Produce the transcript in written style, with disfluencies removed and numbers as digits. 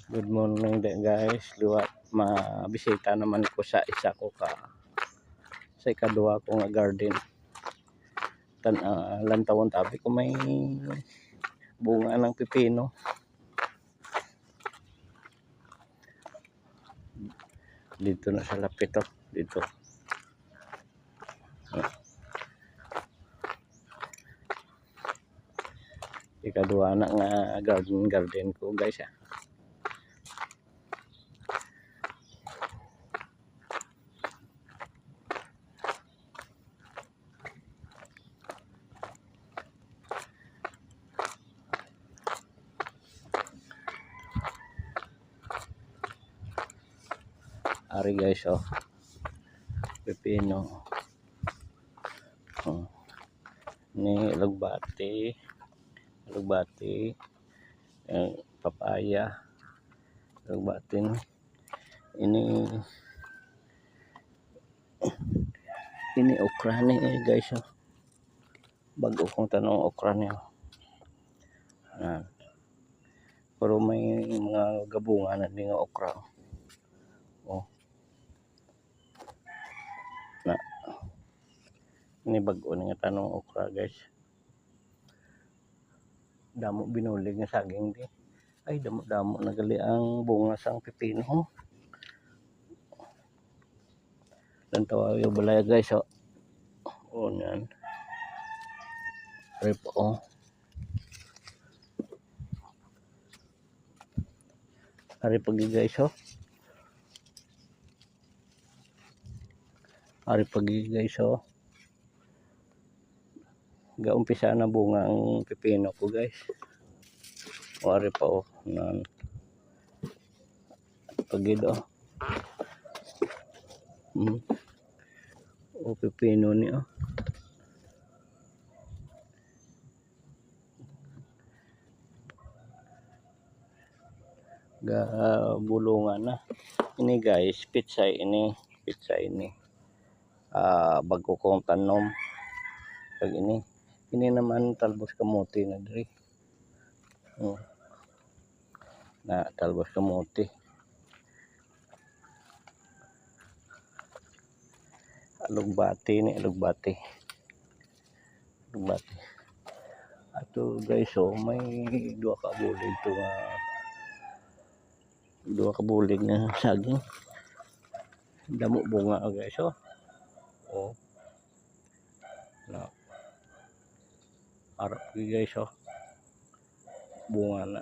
Good morning din guys. Liwat mabisita naman ko sa isa ko ka sa ikaduha ko nga garden. Lantawon tabi ko may bunga ng pipino. Dito na sa lapit oh. Dito. Ikaduha na nga garden ko guys ah. Ari guys oh. Pipino. Oh. Ni lugbati. Papaya. Lugbatin. Ini okra ni guys oh. Bago kong tanong okra niya. Pero may mga gabunga na din nga okra. Oh. Na. Ini bago nga tanong okra guys. Damo binulig nga saging di. Ay damo nagali ang bunga sang pipino. Oh. Dan tawayo balaya guys oh. Oh yan. Rip oh. Ari pagi guys oh. Ari pagi guys oh. Gaumpisa na bunga ang pipino ko guys. O ari pa oh. Nan. Pagi do. O pipino ni oh. Bulungan na. Ini guys, pizza ini. Bago kong tanom. Pag ini naman talbos kamote na diri. Na talbos kamote. Lugbati. Ato guys oh, may dua ka bulig na saging. Damo bunga guys oh. Oh. Na. Harap guys oh. Bunga na.